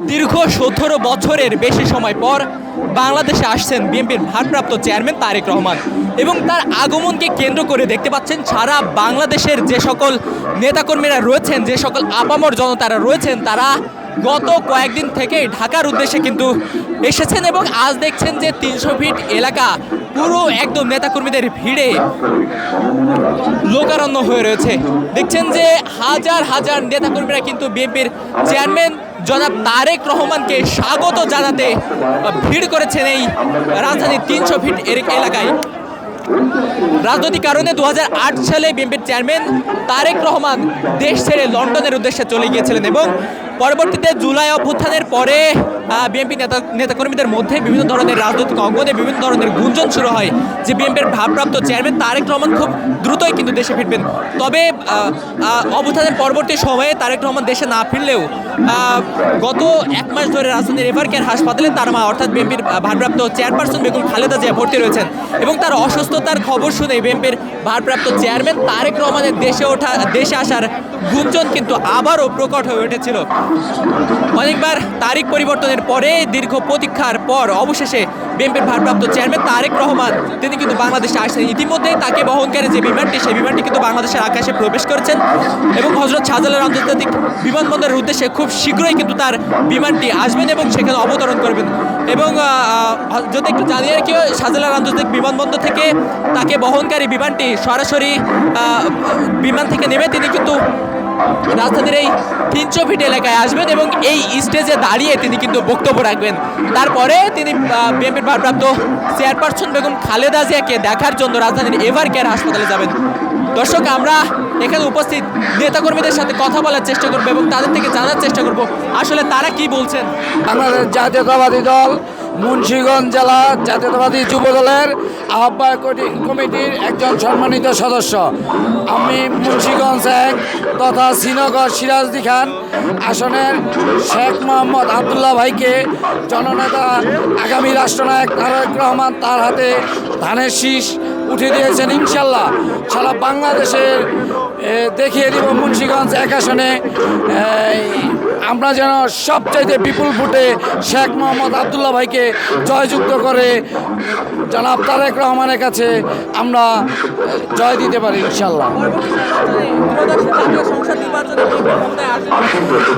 দীর্ঘ ১৭ বছরের বেশি সময় পর বাংলাদেশে আসছেন বিএনপির ভারপ্রাপ্ত চেয়ারম্যান তারেক রহমান এবং তার আগমনকে কেন্দ্র করে দেখতে পাচ্ছেন সারা বাংলাদেশের যে সকল নেতাকর্মীরা রয়েছেন, যে সকল আপামর জনতারা রয়েছেন, তারা গত কয়েকদিন থেকে ঢাকার উদ্দেশ্যে কিন্তু এসেছেন এবং আজ দেখছেন যে ৩০০ ফিট এলাকা পুরো একদম নেতাকর্মীদের ভিড়ে লোকারণ্য হয়ে রয়েছে। দেখছেন যে হাজার হাজার নেতাকর্মীরা কিন্তু বিএনপির চেয়ারম্যান জনাব তারেক রহমানকে স্বাগত জানাতে ভিড় করেছেন এই রাজধানীর ৩০০ ফিট এলাকায়। রাজনৈতিক কারণে ২০০৮ সালে বিএনপির চেয়ারম্যান তারেক রহমান দেশ ছেড়ে লন্ডনের উদ্দেশ্যে চলে গিয়েছিলেন এবং পরবর্তীতে জুলাই অভ্যুত্থানের পরে বিএনপি নেতাকর্মীদের মধ্যে বিভিন্ন ধরনের রাজনৈতিক অঙ্গনে বিভিন্ন ধরনের গুঞ্জন শুরু হয় যে বিএনপির ভারপ্রাপ্ত চেয়ারম্যান তারেক রহমান খুব দ্রুতই কিন্তু দেশে ফিরবেন। তবে অভ্যুত্থানের পরবর্তী সময়ে তারেক রহমান দেশে না ফিরলেও গত ১ মাস ধরে রাজধানীর এভারকেয়ার হাসপাতালে তার মা অর্থাৎ বিএনপির ভারপ্রাপ্ত চেয়ারপারসন বেগম খালেদা জিয়া ভর্তি রয়েছেন এবং তার অসুস্থতার খবর শুনে বিএনপির ভারপ্রাপ্ত চেয়ারম্যান তারেক রহমানের দেশে আসার গুঞ্জন কিন্তু আবারও প্রকট হয়ে উঠেছিল। অনেকবার তারিখ পরিবর্তনের পরে দীর্ঘ প্রতীক্ষার পর অবশেষে বিএনপির ভারপ্রাপ্ত চেয়ারম্যান তারেক রহমান তিনি কিন্তু বাংলাদেশে আসছেন। ইতিমধ্যে তাকে বহনকারী যে বিমানটি, সেই বিমানটি কিন্তু বাংলাদেশের আকাশে প্রবেশ করেছেন এবং হযরত শাহজালাল আন্তর্জাতিক বিমানবন্দরের উদ্দেশ্যে খুব শীঘ্রই কিন্তু তার বিমানটি আসবেন এবং সেখানে অবতরণ করবেন। এবং যদি একটু জানিয়ে রাখি, শাহজালাল আন্তর্জাতিক বিমানবন্দর থেকে তাকে বহনকারী বিমানটি সরাসরি বিমান থেকে নেমে তিনি কিন্তু রাজধানীর এই ৩০০ ফিট এলাকায় আসবেন এবং এই স্টেজে দাঁড়িয়ে তিনি কিন্তু বক্তব্য রাখবেন। তারপরে তিনি বিএনপির ভারপ্রাপ্ত চেয়ারপারসন বেগম খালেদা জিয়াকে দেখার জন্য রাজধানীর এভারকেয়ার হাসপাতালে যাবেন। দর্শক, আমরা এখানে উপস্থিত নেতাকর্মীদের সাথে কথা বলার চেষ্টা করবো এবং তাদের থেকে জানার চেষ্টা করব আসলে তারা কি বলছেন। বাংলাদেশ জাতীয়তাবাদী দল মুন্সিগঞ্জ জেলা জাতীয়তাবাদী যুব দলের আহ্বায়ক কমিটির একজন সম্মানিত সদস্য। আমি মুন্সিগঞ্জ ১ তথা শ্রীনগর সিরাজদি খান আসনের শেখ মোহাম্মদ আবদুল্লাহ ভাইকে জননেতা আগামী রাষ্ট্রনায়ক তারেক রহমান তার হাতে ধানের শীষ উঠে দিয়েছেন। ইনশাল্লাহ সারা বাংলাদেশের দেখিয়ে দিব মুন্সিগঞ্জ ১ আসনে আমরা যেন সবচাইতে বিপুল ভোটে শেখ মোহাম্মদ আবদুল্লাহ ভাইকে জয়যুক্ত করে জনাব তারেক রহমানের কাছে আমরা জয় দিতে পারি ইনশাল্লাহ।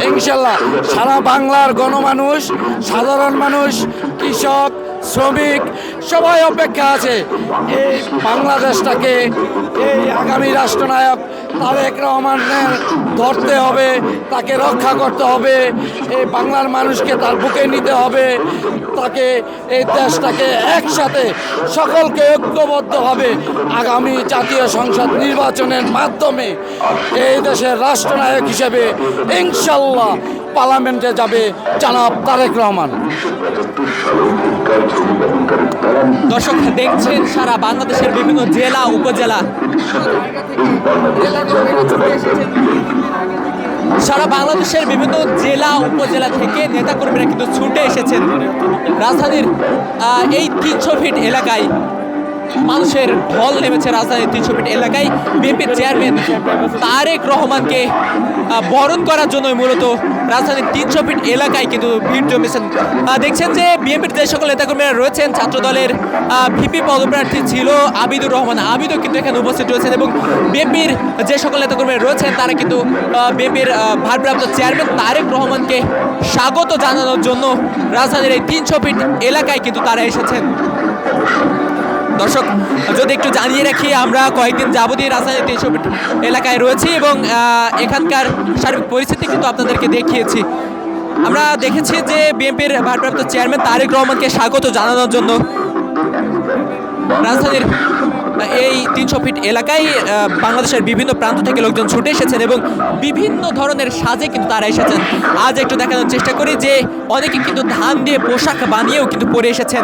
ইনশাল্লাহ সারা বাংলার গণমানুষ, সাধারণ মানুষ, কৃষক, শ্রমিক সবাই অপেক্ষা আছে এই বাংলাদেশটাকে এই আগামী রাষ্ট্রনায়ক তারেক রহমানের ধরতে হবে, তাকে রক্ষা করতে হবে, এই বাংলার মানুষকে তার বুকে নিতে হবে, তাকে এই দেশটাকে একসাথে সকলকে ঐক্যবদ্ধভাবে আগামী জাতীয় সংসদ নির্বাচনের মাধ্যমে এই দেশের রাষ্ট্রনায়ক হিসেবে ইনশাল্লাহ পার্লামেন্টে যাবে জনাব তারেক রহমান। দর্শক দেখছেন সারা বাংলাদেশের বিভিন্ন জেলা উপজেলা থেকে নেতাকর্মীরা কিন্তু ছুটে এসেছেন রাজধানীর এই ৩০০ ফিট এলাকায়। মানুষের ঢল নেমেছে রাজধানীর ৩০০ ফিট এলাকায় বিএনপির চেয়ারম্যান তারেক রহমানকে বরণ করার জন্য মূলত রাজধানীর ৩০০ ফিট এলাকায় কিন্তু ভিড় জমেছেন। দেখছেন যে বিএনপির যে সকল নেতাকর্মীরা রয়েছেন, ছাত্রদলের ভিপি পদপ্রার্থী ছিল আবিদুর রহমান, আবিদও কিন্তু এখানে উপস্থিত রয়েছেন এবং বিএনপির যে সকল নেতাকর্মীরা রয়েছেন তারা কিন্তু বিএনপির ভারপ্রাপ্ত চেয়ারম্যান তারেক রহমানকে স্বাগত জানানোর জন্য রাজধানীর এই ৩০০ ফিট এলাকায় কিন্তু তারা এসেছেন। দর্শক, যদি একটু জানিয়ে রাখি, আমরা কয়েকদিন যাবতীয় রাজধানীর ৩০০ ফিট এলাকায় রয়েছি এবং এখানকার সার্বিক পরিস্থিতি কিন্তু আপনাদেরকে দেখিয়েছি। আমরা দেখেছি যে বিএনপির ভারপ্রাপ্ত চেয়ারম্যান তারেক রহমানকে স্বাগত জানানোর জন্য রাজধানীর এই ৩০০ ফিট এলাকায় বাংলাদেশের বিভিন্ন প্রান্ত থেকে লোকজন ছুটে এসেছেন এবং বিভিন্ন ধরনের সাজে কিন্তু তারা এসেছেন। আজ একটু দেখানোর চেষ্টা করি যে অনেকে কিন্তু ধান দিয়ে পোশাক বানিয়েও কিন্তু পরে এসেছেন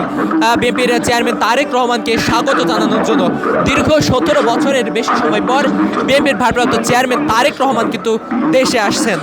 বিএনপির চেয়ারম্যান তারেক রহমানকে স্বাগত জানানোর জন্য। দীর্ঘ ১৭ বছরের বেশি সময় পর বিএনপির ভারপ্রাপ্ত চেয়ারম্যান তারেক রহমান কিন্তু দেশে আসছেন।